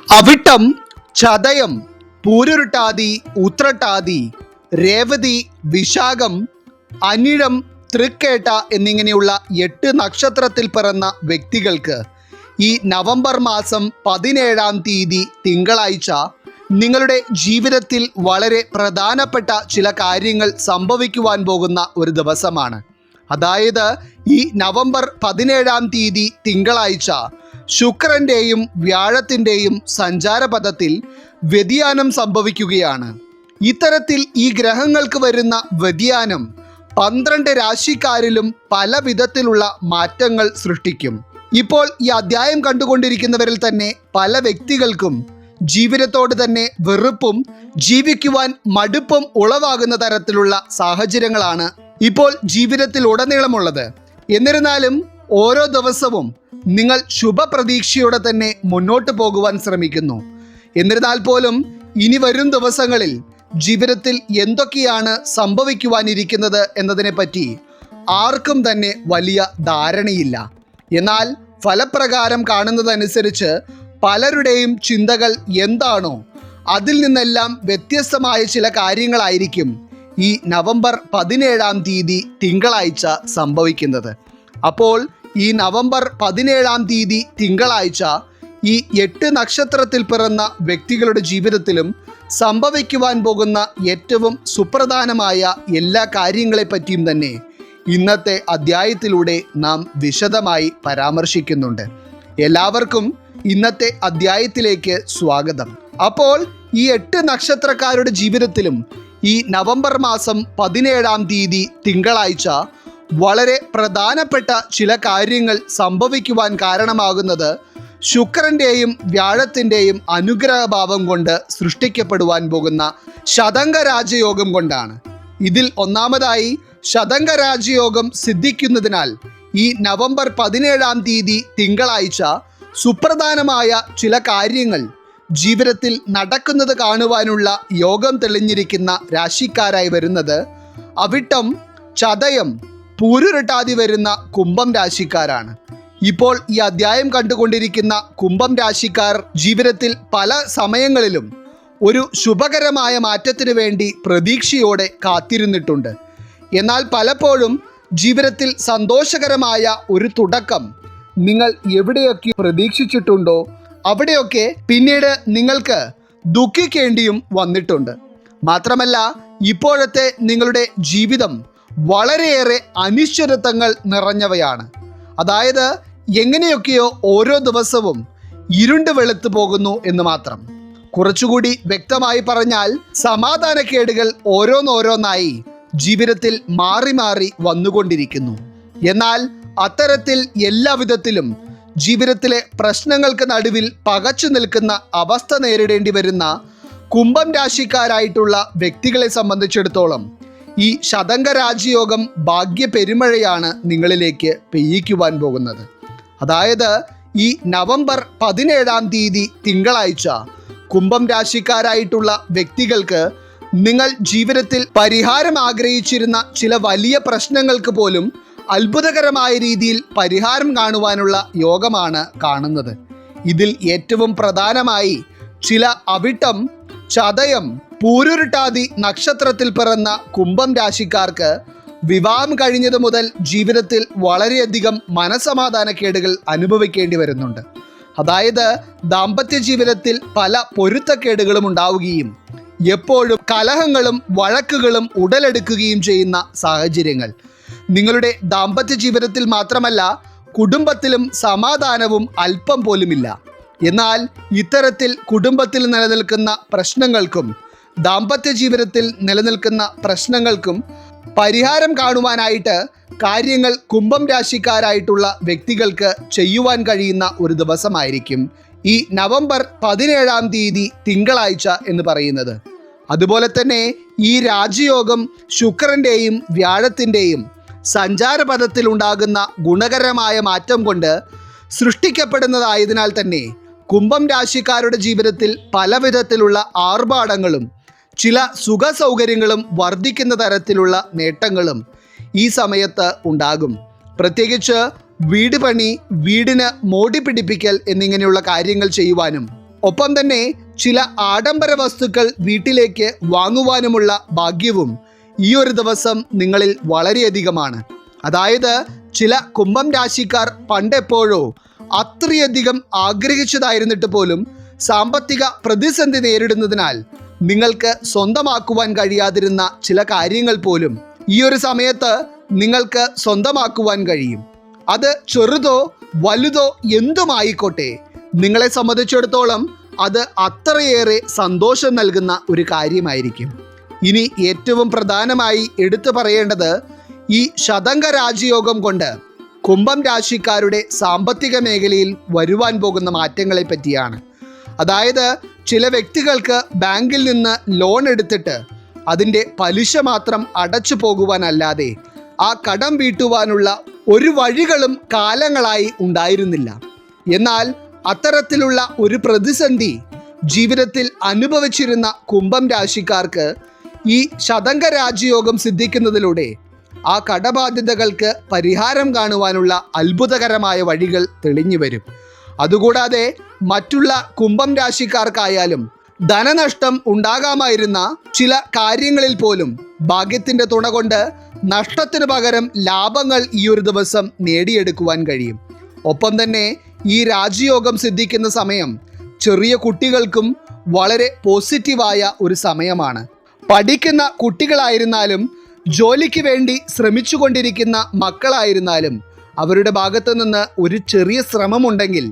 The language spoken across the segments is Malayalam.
അവിട്ടം, ചതയം, പൂരുരുട്ടാതി, ഉത്രട്ടാതി, രേവതി, വിശാഖം, അനിഴം, തൃക്കേട്ട എന്നിങ്ങനെയുള്ള 8 നക്ഷത്രത്തിൽ പിറന്ന വ്യക്തികൾക്ക് ഈ നവംബർ മാസം 17-ാം തീയതി തിങ്കളാഴ്ച നിങ്ങളുടെ ജീവിതത്തിൽ വളരെ പ്രധാനപ്പെട്ട ചില കാര്യങ്ങൾ സംഭവിക്കുവാൻ പോകുന്ന ഒരു ദിവസമാണ്. അതായത് ഈ നവംബർ 17-ാം തീയതി തിങ്കളാഴ്ച ശുക്രൻ്റെയും വ്യാഴത്തിൻ്റെയും സഞ്ചാരപഥത്തിൽ വ്യതിയാനം സംഭവിക്കുകയാണ്. ഇത്തരത്തിൽ ഈ ഗ്രഹങ്ങൾക്ക് വരുന്ന വ്യതിയാനം 12 രാശിക്കാരിലും പല വിധത്തിലുള്ള മാറ്റങ്ങൾ സൃഷ്ടിക്കും. ഇപ്പോൾ ഈ അധ്യായം കണ്ടുകൊണ്ടിരിക്കുന്നവരിൽ തന്നെ പല വ്യക്തികൾക്കും ജീവിതത്തോട് തന്നെ വെറുപ്പും ജീവിക്കുവാൻ മടുപ്പും ഉളവാകുന്ന തരത്തിലുള്ള സാഹചര്യങ്ങളാണ് ഇപ്പോൾ ജീവിതത്തിൽ ഉടനീളമുള്ളത്. എന്നിരുന്നാലും ഓരോ ദിവസവും നിങ്ങൾ ശുഭപ്രതീക്ഷയോടെ തന്നെ മുന്നോട്ട് പോകുവാൻ ശ്രമിക്കുന്നു. എന്നിരുന്നാൽ പോലും ഇനി വരും ദിവസങ്ങളിൽ ജീവിതത്തിൽ എന്തൊക്കെയാണ് സംഭവിക്കുവാനിരിക്കുന്നത് എന്നതിനെപ്പറ്റി ആർക്കും തന്നെ വലിയ ധാരണയില്ല. എന്നാൽ ഫലപ്രകാരം കാണുന്നതനുസരിച്ച് പലരുടെയും ചിന്തകൾ എന്താണോ അതിൽ നിന്നെല്ലാം വ്യത്യസ്തമായ ചില കാര്യങ്ങളായിരിക്കും ഈ നവംബർ 17-ാം തീയതി തിങ്കളാഴ്ച സംഭവിക്കുന്നത്. അപ്പോൾ ഈ നവംബർ 17-ാം തീയതി തിങ്കളാഴ്ച ഈ 8 നക്ഷത്രത്തിൽ പിറന്ന വ്യക്തികളുടെ ജീവിതത്തിലും സംഭവിക്കുവാൻ പോകുന്ന ഏറ്റവും സുപ്രധാനമായ എല്ലാ കാര്യങ്ങളെപ്പറ്റിയും തന്നെ ഇന്നത്തെ അധ്യായത്തിലൂടെ നാം വിശദമായി പരാമർശിക്കുന്നുണ്ട്. എല്ലാവർക്കും ഇന്നത്തെ അധ്യായത്തിലേക്ക് സ്വാഗതം. അപ്പോൾ ഈ 8 നക്ഷത്രക്കാരുടെ ജീവിതത്തിലും ഈ നവംബർ മാസം 17-ാം തീയതി തിങ്കളാഴ്ച വളരെ പ്രധാനപ്പെട്ട ചില കാര്യങ്ങൾ സംഭവിക്കുവാൻ കാരണമാകുന്നത് ശുക്രൻ്റെയും വ്യാഴത്തിൻ്റെയും അനുഗ്രഹഭാവം കൊണ്ട് സൃഷ്ടിക്കപ്പെടുവാൻ പോകുന്ന ശതംഗ രാജയോഗം കൊണ്ടാണ്. ഇതിൽ ഒന്നാമതായി ശതംഗ രാജയോഗം സിദ്ധിക്കുന്നതിനാൽ ഈ നവംബർ 17-ാം തീയതി തിങ്കളാഴ്ച സുപ്രധാനമായ ചില കാര്യങ്ങൾ ജീവിതത്തിൽ നടക്കുന്നത് കാണുവാനുള്ള യോഗം തെളിഞ്ഞിരിക്കുന്ന രാശിക്കാരായി വരുന്നത് അവിട്ടം, ചതയം, പൂരുരുട്ടാതി വരുന്ന കുംഭം രാശിക്കാരാണ്. ഇപ്പോൾ ഈ അധ്യായം കണ്ടുകൊണ്ടിരിക്കുന്ന കുംഭം രാശിക്കാർ ജീവിതത്തിൽ പല സമയങ്ങളിലും ഒരു ശുഭകരമായ മാറ്റത്തിനു വേണ്ടി പ്രതീക്ഷയോടെ കാത്തിരുന്നിട്ടുണ്ട്. എന്നാൽ പലപ്പോഴും ജീവിതത്തിൽ സന്തോഷകരമായ ഒരു തുടക്കം നിങ്ങൾ എവിടെയൊക്കെ പ്രതീക്ഷിച്ചിട്ടുണ്ടോ അവിടെയൊക്കെ പിന്നീട് നിങ്ങൾക്ക് ദുഃഖിക്കേണ്ടിയും വന്നിട്ടുണ്ട്. മാത്രമല്ല ഇപ്പോഴത്തെ നിങ്ങളുടെ ജീവിതം വളരെയേറെ അനിശ്ചിതത്വങ്ങൾ നിറഞ്ഞവയാണ്. അതായത് എങ്ങനെയൊക്കെയോ ഓരോ ദിവസവും ഇരുണ്ട് വെളുത്തു പോകുന്നു എന്ന് മാത്രം. കുറച്ചുകൂടി വ്യക്തമായി പറഞ്ഞാൽ സമാധാനക്കേടുകൾ ഓരോന്നോരോന്നായി ജീവിതത്തിൽ മാറി മാറി വന്നുകൊണ്ടിരിക്കുന്നു. എന്നാൽ അത്തരത്തിൽ എല്ലാ വിധത്തിലും ജീവിതത്തിലെ പ്രശ്നങ്ങൾക്ക് നടുവിൽ പകച്ചു നിൽക്കുന്ന അവസ്ഥ നേരിടേണ്ടി വരുന്ന കുംഭം രാശിക്കാരായിട്ടുള്ള വ്യക്തികളെ സംബന്ധിച്ചിടത്തോളം ഈ ശതംഗ രാജയോഗം ഭാഗ്യ പെരുമഴയാണ് നിങ്ങളിലേക്ക് പെയ്യിക്കുവാൻ പോകുന്നത്. അതായത് ഈ നവംബർ 17-ാം തീയതി തിങ്കളാഴ്ച കുംഭം രാശിക്കാരായിട്ടുള്ള വ്യക്തികൾക്ക് നിങ്ങൾ ജീവിതത്തിൽ പരിഹാരം ആഗ്രഹിച്ചിരുന്ന ചില വലിയ പ്രശ്നങ്ങൾക്ക് പോലും അത്ഭുതകരമായ രീതിയിൽ പരിഹാരം കാണുവാനുള്ള യോഗമാണ് കാണുന്നത്. ഇതിൽ ഏറ്റവും പ്രധാനമായി ചില അവിട്ടം, ചതയം, പൂരുരുട്ടാതി നക്ഷത്രത്തിൽ പിറന്ന കുംഭം രാശിക്കാർക്ക് വിവാഹം കഴിഞ്ഞത് മുതൽ ജീവിതത്തിൽ വളരെയധികം മനസമാധാനക്കേടുകൾ അനുഭവിക്കേണ്ടി വരുന്നുണ്ട്. അതായത് ദാമ്പത്യ ജീവിതത്തിൽ പല പൊരുത്തക്കേടുകളും ഉണ്ടാവുകയും എപ്പോഴും കലഹങ്ങളും വഴക്കുകളും ഉടലെടുക്കുകയും ചെയ്യുന്ന സാഹചര്യങ്ങൾ. നിങ്ങളുടെ ദാമ്പത്യ ജീവിതത്തിൽ മാത്രമല്ല കുടുംബത്തിലും സമാധാനവും അല്പം പോലുമില്ല. എന്നാൽ ഇത്തരത്തിൽ കുടുംബത്തിൽ നിലനിൽക്കുന്ന പ്രശ്നങ്ങൾക്കും ദാമ്പത്യ ജീവിതത്തിൽ നിലനിൽക്കുന്ന പ്രശ്നങ്ങൾക്കും പരിഹാരം കാണുവാനായിട്ട് കാര്യങ്ങൾ കുംഭം രാശിക്കാരായിട്ടുള്ള വ്യക്തികൾക്ക് ചെയ്യുവാൻ കഴിയുന്ന ഒരു ദിവസമായിരിക്കും ഈ നവംബർ 17-ാം തീയതി തിങ്കളാഴ്ച എന്ന് പറയുന്നത്. അതുപോലെ തന്നെ ഈ രാജയോഗം ശുക്രൻ്റെയും വ്യാഴത്തിൻ്റെയും സഞ്ചാരപഥത്തിൽ ഉണ്ടാകുന്ന ഗുണകരമായ മാറ്റം കൊണ്ട് സൃഷ്ടിക്കപ്പെടുന്നതായതിനാൽ തന്നെ കുംഭം രാശിക്കാരുടെ ജീവിതത്തിൽ പല വിധത്തിലുള്ള ആർഭാടങ്ങളും ചില സുഖ സൗകര്യങ്ങളും വർദ്ധിക്കുന്ന തരത്തിലുള്ള നേട്ടങ്ങളും ഈ സമയത്ത് ഉണ്ടാകും. പ്രത്യേകിച്ച് വീട് പണി, വീടിന് മോടി പിടിപ്പിക്കൽ എന്നിങ്ങനെയുള്ള കാര്യങ്ങൾ ചെയ്യുവാനും ഒപ്പം തന്നെ ചില ആഡംബര വസ്തുക്കൾ വീട്ടിലേക്ക് വാങ്ങുവാനുമുള്ള ഭാഗ്യവും ഈ ഒരു ദിവസം നിങ്ങളിൽ വളരെയധികമാണ്. അതായത് ചില കുംഭം രാശിക്കാർ പണ്ടെപ്പോഴോ അത്രയധികം ആഗ്രഹിച്ചതായിരുന്നിട്ട് പോലും സാമ്പത്തിക പ്രതിസന്ധി നേരിടുന്നതിനാൽ നിങ്ങൾക്ക് സ്വന്തമാക്കുവാൻ കഴിയാതിരുന്ന ചില കാര്യങ്ങൾ പോലും ഈ ഒരു സമയത്ത് നിങ്ങൾക്ക് സ്വന്തമാക്കുവാൻ കഴിയും. അത് ചെറുതോ വലുതോ എന്തുമായിക്കോട്ടെ, നിങ്ങളെ സംബന്ധിച്ചിടത്തോളം അത് അത്രയേറെ സന്തോഷം നൽകുന്ന ഒരു കാര്യമായിരിക്കും. ഇനി ഏറ്റവും പ്രധാനമായി എടുത്തു പറയേണ്ടത് ഈ ശതംഗ രാജയോഗം കൊണ്ട് കുംഭം രാശിക്കാരുടെ സാമ്പത്തിക മേഖലയിൽ വരുവാൻ പോകുന്ന മാറ്റങ്ങളെ പറ്റിയാണ്. അതായത് ചില വ്യക്തികൾക്ക് ബാങ്കിൽ നിന്ന് ലോൺ എടുത്തിട്ട് അതിൻ്റെ പലിശ മാത്രം അടച്ചു പോകുവാനല്ലാതെ ആ കടം വീട്ടുവാനുള്ള ഒരു വഴികളും കാലങ്ങളായി ഉണ്ടായിരുന്നില്ല. എന്നാൽ അത്തരത്തിലുള്ള ഒരു പ്രതിസന്ധി ജീവിതത്തിൽ അനുഭവിച്ചിരുന്ന കുംഭം രാശിക്കാർക്ക് ഈ ശതംഗ രാജയോഗം സിദ്ധിക്കുന്നതിലൂടെ ആ കടബാധ്യതകൾക്ക് പരിഹാരം കാണുവാനുള്ള അത്ഭുതകരമായ വഴികൾ തെളിഞ്ഞു വരും. അതുകൂടാതെ മറ്റുള്ള കുംഭം രാശിക്കാർക്കായാലും ധനനഷ്ടം ഉണ്ടാകാമായിരുന്ന ചില കാര്യങ്ങളിൽ പോലും ഭാഗ്യത്തിൻ്റെ തുണ കൊണ്ട് നഷ്ടത്തിനു പകരം ലാഭങ്ങൾ ഈ ഒരു ദിവസം നേടിയെടുക്കുവാൻ കഴിയും. ഒപ്പം തന്നെ ഈ രാജയോഗം സിദ്ധിക്കുന്ന സമയം ചെറിയ കുട്ടികൾക്കും വളരെ പോസിറ്റീവായ ഒരു സമയമാണ്. പഠിക്കുന്ന കുട്ടികളായിരുന്നാലും ജോലിക്ക് വേണ്ടി ശ്രമിച്ചുകൊണ്ടിരിക്കുന്ന മക്കളായിരുന്നാലും അവരുടെ ഭാഗത്തു നിന്ന് ഒരു ചെറിയ ശ്രമമുണ്ടെങ്കിൽ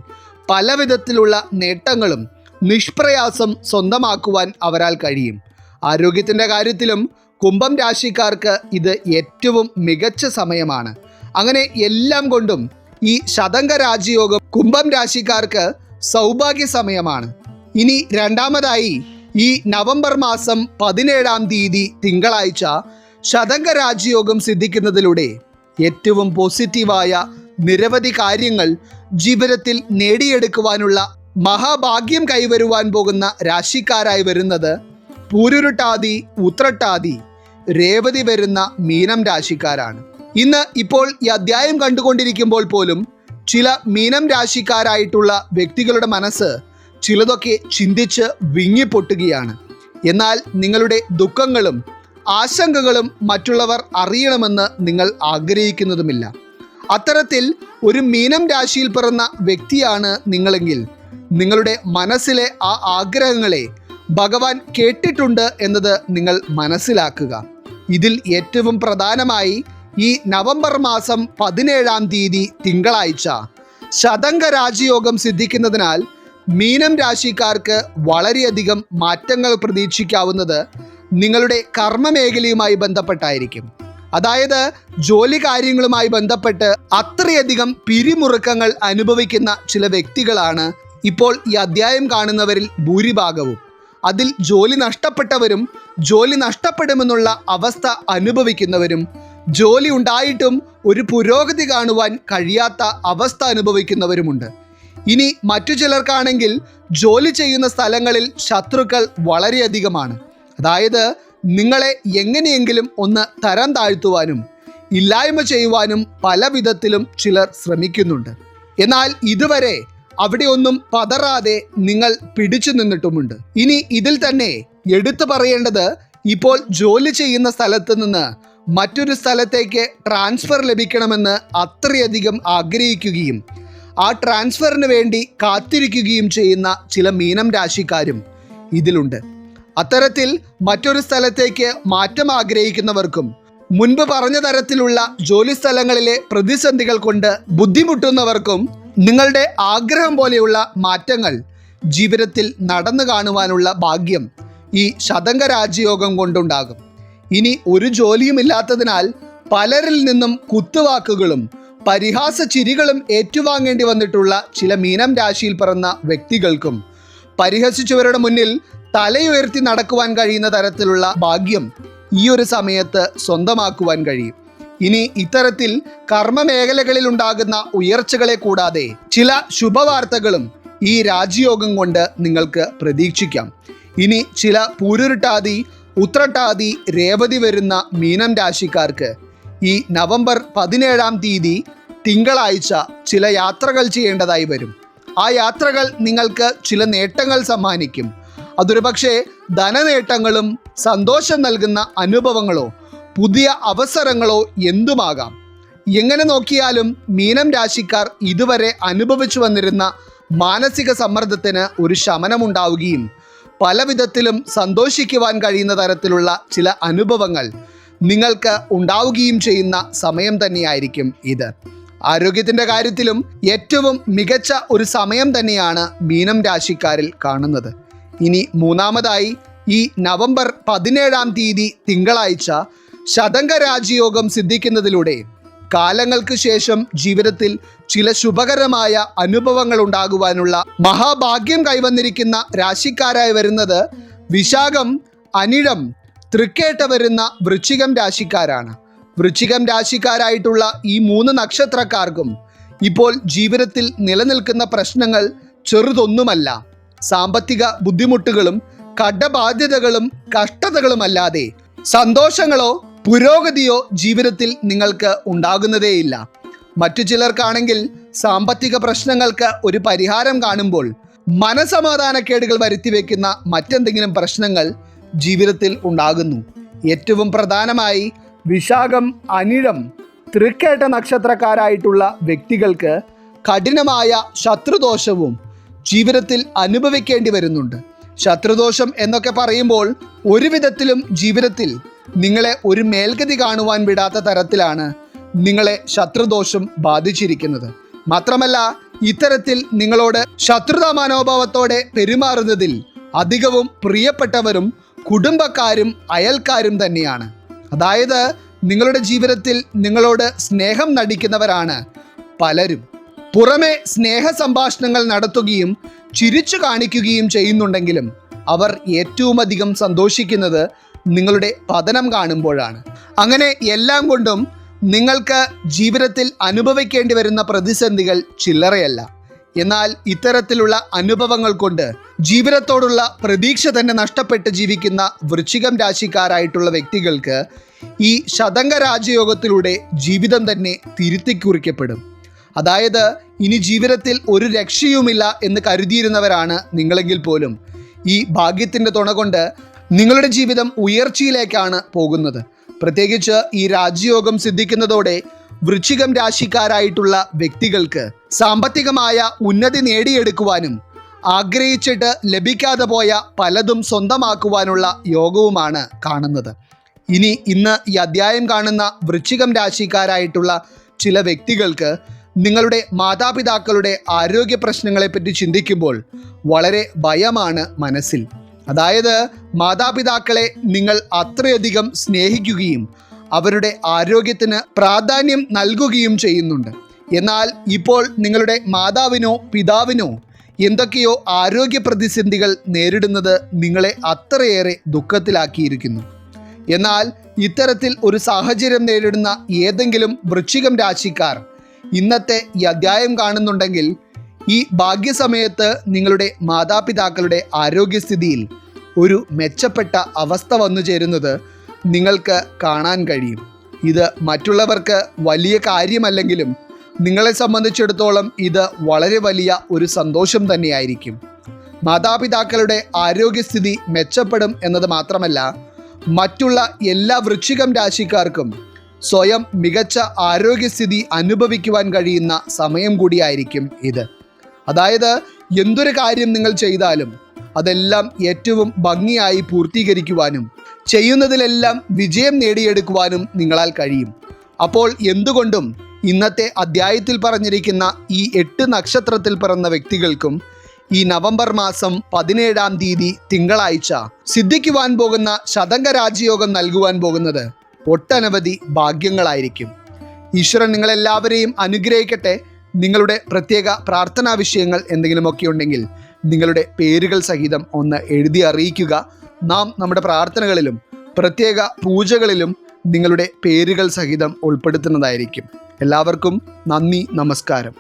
പല വിധത്തിലുള്ള നേട്ടങ്ങളും നിഷ്പ്രയാസം സ്വന്തമാക്കുവാൻ അവരാൽ കഴിയും. ആരോഗ്യത്തിൻ്റെ കാര്യത്തിലും കുംഭം രാശിക്കാർക്ക് ഇത് ഏറ്റവും മികച്ച സമയമാണ്. അങ്ങനെ എല്ലാം കൊണ്ടും ഈ ശതംഗ രാജയോഗം കുംഭം രാശിക്കാർക്ക് സൗഭാഗ്യ സമയമാണ്. ഇനി രണ്ടാമതായി ഈ നവംബർ മാസം 17-ാം തീയതി തിങ്കളാഴ്ച ശതംഗ രാജയോഗം സിദ്ധിക്കുന്നതിലൂടെ ഏറ്റവും പോസിറ്റീവായ നിരവധി കാര്യങ്ങൾ ജീവിതത്തിൽ നേടിയെടുക്കുവാനുള്ള മഹാഭാഗ്യം കൈവരുവാൻ പോകുന്ന രാശിക്കാരായി വരുന്നത് പൂരുരുട്ടാതി, ഉത്രട്ടാതി, രേവതി വരുന്ന മീനം രാശിക്കാരാണ്. ഇന്ന് ഇപ്പോൾ ഈ അധ്യായം കണ്ടുകൊണ്ടിരിക്കുമ്പോൾ പോലും ചില മീനം രാശിക്കാരായിട്ടുള്ള വ്യക്തികളുടെ മനസ്സ് ചിലതൊക്കെ ചിന്തിച്ച് വിങ്ങിപ്പൊട്ടുകയാണ്. എന്നാൽ നിങ്ങളുടെ ദുഃഖങ്ങളും ആശങ്കകളും മറ്റുള്ളവർ അറിയണമെന്ന് നിങ്ങൾ ആഗ്രഹിക്കുന്നതുമില്ല. അത്തരത്തിൽ ഒരു മീനം രാശിയിൽ പിറന്ന വ്യക്തിയാണ് നിങ്ങളെങ്കിൽ നിങ്ങളുടെ മനസ്സിലെ ആ ആഗ്രഹങ്ങളെ ഭഗവാൻ കേട്ടിട്ടുണ്ട് എന്നത് നിങ്ങൾ മനസ്സിലാക്കുക. ഇതിൽ ഏറ്റവും പ്രധാനമായി ഈ നവംബർ മാസം 17-ാം തീയതി തിങ്കളാഴ്ച ശതംഗ രാജയോഗം സിദ്ധിക്കുന്നതിനാൽ മീനം രാശിക്കാർക്ക് വളരെയധികം മാറ്റങ്ങൾ പ്രതീക്ഷിക്കാവുന്നത് നിങ്ങളുടെ കർമ്മമേഖലയുമായി ബന്ധപ്പെട്ടായിരിക്കും. അതായത് ജോലി കാര്യങ്ങളുമായി ബന്ധപ്പെട്ട് അത്രയധികം പിരിമുറുക്കങ്ങൾ അനുഭവിക്കുന്ന ചില വ്യക്തികളാണ് ഇപ്പോൾ ഈ അധ്യായം കാണുന്നവരിൽ ഭൂരിഭാഗവും. അതിൽ ജോലി നഷ്ടപ്പെട്ടവരും ജോലി നഷ്ടപ്പെടുമെന്നുള്ള അവസ്ഥ അനുഭവിക്കുന്നവരും ജോലി ഉണ്ടായിട്ടും ഒരു പുരോഗതി കാണുവാൻ കഴിയാത്ത അവസ്ഥ അനുഭവിക്കുന്നവരുമുണ്ട്. ഇനി മറ്റു ചിലർക്കാണെങ്കിൽ ജോലി ചെയ്യുന്ന സ്ഥലങ്ങളിൽ ശത്രുക്കൾ വളരെയധികമാണ്. അതായത് നിങ്ങളെ എങ്ങനെയെങ്കിലും ഒന്ന് തരം താഴ്ത്തുവാനും ഇല്ലായ്മ ചെയ്യുവാനും പല വിധത്തിലും ചിലർ ശ്രമിക്കുന്നുണ്ട്. എന്നാൽ ഇതുവരെ അവിടെ ഒന്നും പതറാതെ നിങ്ങൾ പിടിച്ചു നിന്നിട്ടുമുണ്ട്. ഇനി ഇതിൽ തന്നെ എടുത്തു പറയേണ്ടത്, ഇപ്പോൾ ജോലി ചെയ്യുന്ന സ്ഥലത്ത് നിന്ന് മറ്റൊരു സ്ഥലത്തേക്ക് ട്രാൻസ്ഫർ ലഭിക്കണമെന്ന് അത്രയധികം ആഗ്രഹിക്കുകയും ആ ട്രാൻസ്ഫറിന് വേണ്ടി കാത്തിരിക്കുകയും ചെയ്യുന്ന ചില മീനം രാശിക്കാരും ഇതിലുണ്ട്. അത്തരത്തിൽ മറ്റൊരു സ്ഥലത്തേക്ക് മാറ്റം ആഗ്രഹിക്കുന്നവർക്കും മുൻപ് പറഞ്ഞ തരത്തിലുള്ള ജോലി സ്ഥലങ്ങളിലെ പ്രതിസന്ധികൾ കൊണ്ട് ബുദ്ധിമുട്ടുന്നവർക്കും നിങ്ങളുടെ ആഗ്രഹം പോലെയുള്ള മാറ്റങ്ങൾ ജീവിതത്തിൽ നടന്നു കാണുവാനുള്ള ഭാഗ്യം ഈ ശതംഗ രാജയോഗം കൊണ്ടുണ്ടാകും. ഇനി ഒരു ജോലിയും ഇല്ലാത്തതിനാൽ പലരിൽ നിന്നും കുത്തുവാക്കുകളും പരിഹാസ ചിരികളും ഏറ്റുവാങ്ങേണ്ടി വന്നിട്ടുള്ള ചില മീനം രാശിയിൽ പിറന്ന വ്യക്തികൾക്കും പരിഹസിച്ചവരുടെ മുന്നിൽ തലയുയർത്തി നടക്കുവാൻ കഴിയുന്ന തരത്തിലുള്ള ഭാഗ്യം ഈ ഒരു സമയത്ത് സ്വന്തമാക്കുവാൻ കഴിയും. ഇനി ഇത്തരത്തിൽ കർമ്മമേഖലകളിൽ ഉണ്ടാകുന്ന ഉയർച്ചകളെ കൂടാതെ ചില ശുഭവാർത്തകളും ഈ രാജയോഗം കൊണ്ട് നിങ്ങൾക്ക് പ്രതീക്ഷിക്കാം. ഇനി ചില പൂരുരുട്ടാതി, ഉത്രട്ടാതി, രേവതി വരുന്ന മീനം രാശിക്കാർക്ക് ഈ നവംബർ 17-ാം തീയതി തിങ്കളാഴ്ച ചില യാത്രകൾ ചെയ്യേണ്ടതായി വരും. ആ യാത്രകൾ നിങ്ങൾക്ക് ചില നേട്ടങ്ങൾ സമ്മാനിക്കും. അതൊരു പക്ഷേ ധനനേട്ടങ്ങളും സന്തോഷം നൽകുന്ന അനുഭവങ്ങളോ പുതിയ അവസരങ്ങളോ എന്തുമാകാം. എങ്ങനെ നോക്കിയാലും മീനം രാശിക്കാർ ഇതുവരെ അനുഭവിച്ചു വന്നിരുന്ന മാനസിക സമ്മർദ്ദത്തിന് ഒരു ശമനമുണ്ടാവുകയും പല വിധത്തിലും സന്തോഷിക്കുവാൻ കഴിയുന്ന തരത്തിലുള്ള ചില അനുഭവങ്ങൾ നിങ്ങൾക്ക് ഉണ്ടാവുകയും ചെയ്യുന്ന സമയം തന്നെയായിരിക്കും ഇത്. ആരോഗ്യത്തിൻ്റെ കാര്യത്തിലും ഏറ്റവും മികച്ച ഒരു സമയം തന്നെയാണ് മീനം രാശിക്കാരിൽ കാണുന്നത്. ഇനി മൂന്നാമതായി ഈ നവംബർ 17-ാം തീയതി തിങ്കളാഴ്ച ശതംഗ രാജയോഗം സിദ്ധിക്കുന്നതിലൂടെ കാലങ്ങൾക്ക് ശേഷം ജീവിതത്തിൽ ചില ശുഭകരമായ അനുഭവങ്ങൾ ഉണ്ടാകുവാനുള്ള മഹാഭാഗ്യം കൈവന്നിരിക്കുന്ന രാശിക്കാരായി വരുന്നത് വിശാഖം, അനിഴം, തൃക്കേട്ട വരുന്ന വൃശ്ചികം രാശിക്കാരാണ്. വൃശ്ചികം രാശിക്കാരായിട്ടുള്ള ഈ 3 നക്ഷത്രക്കാർക്കും ഇപ്പോൾ ജീവിതത്തിൽ നിലനിൽക്കുന്ന പ്രശ്നങ്ങൾ ചെറുതൊന്നുമല്ല. സാമ്പത്തിക ബുദ്ധിമുട്ടുകളും കടബാധ്യതകളും കഷ്ടതകളുമല്ലാതെ സന്തോഷങ്ങളോ പുരോഗതിയോ ജീവിതത്തിൽ നിങ്ങൾക്ക് ഉണ്ടാകുന്നതേയില്ല. മറ്റു ചിലർക്കാണെങ്കിൽ സാമ്പത്തിക പ്രശ്നങ്ങൾക്ക് ഒരു പരിഹാരം കാണുമ്പോൾ മനസമാധാനക്കേടുകൾ വരുത്തിവെക്കുന്ന മറ്റെന്തെങ്കിലും പ്രശ്നങ്ങൾ ജീവിതത്തിൽ ഉണ്ടാകുന്നു. ഏറ്റവും പ്രധാനമായി വിശാഖം, അനിഴം, തൃക്കേട്ട നക്ഷത്രക്കാരായിട്ടുള്ള വ്യക്തികൾക്ക് കഠിനമായ ശത്രുദോഷവും ജീവിതത്തിൽ അനുഭവിക്കേണ്ടി വരുന്നുണ്ട്. ശത്രുദോഷം എന്നൊക്കെ പറയുമ്പോൾ ഒരു വിധത്തിലും ജീവിതത്തിൽ നിങ്ങളെ ഒരു മേൽഗതി കാണുവാൻ വിടാത്ത തരത്തിലാണ് നിങ്ങളെ ശത്രുദോഷം ബാധിച്ചിരിക്കുന്നത്. മാത്രമല്ല, ഇത്തരത്തിൽ നിങ്ങളോട് ശത്രുതാ മനോഭാവത്തോടെ പെരുമാറുന്നതിൽ അധികവും പ്രിയപ്പെട്ടവരും കുടുംബക്കാരും അയൽക്കാരും തന്നെയാണ്. അതായത് നിങ്ങളുടെ ജീവിതത്തിൽ നിങ്ങളോട് സ്നേഹം നടിക്കുന്നവരാണ് പലരും. പുറമെ സ്നേഹ സംഭാഷണങ്ങൾ നടത്തുകയും ചിരിച്ചു കാണിക്കുകയും ചെയ്യുന്നുണ്ടെങ്കിലും അവർ ഏറ്റവും അധികം സന്തോഷിക്കുന്നത് നിങ്ങളുടെ പതനം കാണുമ്പോഴാണ്. അങ്ങനെ എല്ലാം കൊണ്ടും നിങ്ങൾക്ക് ജീവിതത്തിൽ അനുഭവിക്കേണ്ടി വരുന്ന പ്രതിസന്ധികൾ ചില്ലറയല്ല. എന്നാൽ ഇത്തരത്തിലുള്ള അനുഭവങ്ങൾ കൊണ്ട് ജീവിതത്തോടുള്ള പ്രതീക്ഷ തന്നെ നഷ്ടപ്പെട്ട് ജീവിക്കുന്ന വൃശ്ചികം രാശിക്കാരായിട്ടുള്ള വ്യക്തികൾക്ക് ഈ ശതംഗ രാജയോഗത്തിലൂടെ ജീവിതം തന്നെ തിരുത്തിക്കുറിക്കപ്പെടും. അതായത് ഇനി ജീവിതത്തിൽ ഒരു രക്ഷയുമില്ല എന്ന് കരുതിയിരുന്നവരാണ് നിങ്ങളെങ്കിൽ പോലും ഈ ഭാഗ്യത്തിൻ്റെ തുണ കൊണ്ട് നിങ്ങളുടെ ജീവിതം ഉയർച്ചയിലേക്കാണ് പോകുന്നത്. പ്രത്യേകിച്ച് ഈ രാജയോഗം സിദ്ധിക്കുന്നതോടെ വൃശ്ചികം രാശിക്കാരായിട്ടുള്ള വ്യക്തികൾക്ക് സാമ്പത്തികമായ ഉന്നതി നേടിയെടുക്കുവാനും ആഗ്രഹിച്ചിട്ട് ലഭിക്കാതെ പോയ പലതും സ്വന്തമാക്കുവാനുള്ള യോഗവുമാണ് കാണുന്നത്. ഇന്ന് ഈ അധ്യായം കാണുന്ന വൃശ്ചികം രാശിക്കാരായിട്ടുള്ള ചില വ്യക്തികൾക്ക് നിങ്ങളുടെ മാതാപിതാക്കളുടെ ആരോഗ്യ പ്രശ്നങ്ങളെപ്പറ്റി ചിന്തിക്കുമ്പോൾ വളരെ ഭയമാണ് മനസ്സിൽ. അതായത് മാതാപിതാക്കളെ നിങ്ങൾ അത്രയധികം സ്നേഹിക്കുകയും അവരുടെ ആരോഗ്യത്തിന് പ്രാധാന്യം നൽകുകയും ചെയ്യുന്നുണ്ട്. എന്നാൽ ഇപ്പോൾ നിങ്ങളുടെ മാതാവിനോ പിതാവിനോ എന്തൊക്കെയോ ആരോഗ്യ പ്രതിസന്ധികൾ നേരിടുന്നത് നിങ്ങളെ അത്രയേറെ ദുഃഖത്തിലാക്കിയിരിക്കുന്നു. എന്നാൽ ഇത്തരത്തിൽ ഒരു സാഹചര്യം നേരിടുന്ന ഏതെങ്കിലും വൃശ്ചികം രാശിക്കാർ ഇന്നത്തെ ഈ അധ്യായം കാണുന്നുണ്ടെങ്കിൽ ഈ ഭാഗ്യസമയത്ത് നിങ്ങളുടെ മാതാപിതാക്കളുടെ ആരോഗ്യസ്ഥിതിയിൽ ഒരു മെച്ചപ്പെട്ട അവസ്ഥ വന്നു ചേരുന്നത് നിങ്ങൾക്ക് കാണാൻ കഴിയും. ഇത് മറ്റുള്ളവർക്ക് വലിയ കാര്യമല്ലെങ്കിലും നിങ്ങളെ സംബന്ധിച്ചിടത്തോളം ഇത് വളരെ വലിയ ഒരു സന്തോഷം തന്നെയായിരിക്കും. മാതാപിതാക്കളുടെ ആരോഗ്യസ്ഥിതി മെച്ചപ്പെടും എന്നത് മാത്രമല്ല, മറ്റുള്ള എല്ലാ വൃശ്ചികം രാശിക്കാർക്കും സ്വയം മികച്ച ആരോഗ്യസ്ഥിതി അനുഭവിക്കുവാൻ കഴിയുന്ന സമയം കൂടിയായിരിക്കും ഇത്. അതായത് എന്തൊരു കാര്യം നിങ്ങൾ ചെയ്താലും അതെല്ലാം ഏറ്റവും ഭംഗിയായി പൂർത്തീകരിക്കുവാനും ചെയ്യുന്നതിലെല്ലാം വിജയം നേടിയെടുക്കുവാനും നിങ്ങളാൽ കഴിയും. അപ്പോൾ എന്തുകൊണ്ടും ഇന്നത്തെ അധ്യായത്തിൽ പറഞ്ഞിരിക്കുന്ന ഈ 8 നക്ഷത്രത്തിൽ പിറന്ന വ്യക്തികൾക്കും ഈ നവംബർ മാസം 17-ാം തീയതി തിങ്കളാഴ്ച സിദ്ധിക്കുവാൻ പോകുന്ന ശതംഗ രാജയോഗം നൽകുവാൻ പോകുന്നത് ഒട്ടനവധി ഭാഗ്യങ്ങളായിരിക്കും. ഈശ്വരൻ നിങ്ങളെല്ലാവരെയും അനുഗ്രഹിക്കട്ടെ. നിങ്ങളുടെ പ്രത്യേക പ്രാർത്ഥനാ വിഷയങ്ങൾ എന്തെങ്കിലുമൊക്കെ ഉണ്ടെങ്കിൽ നിങ്ങളുടെ പേരുകൾ സഹിതം ഒന്ന് എഴുതി അറിയിക്കുക. നാം നമ്മുടെ പ്രാർത്ഥനകളിലും പ്രത്യേക പൂജകളിലും നിങ്ങളുടെ പേരുകൾ സഹിതം ഉൾപ്പെടുത്തുന്നതായിരിക്കും. എല്ലാവർക്കും നന്ദി, നമസ്കാരം.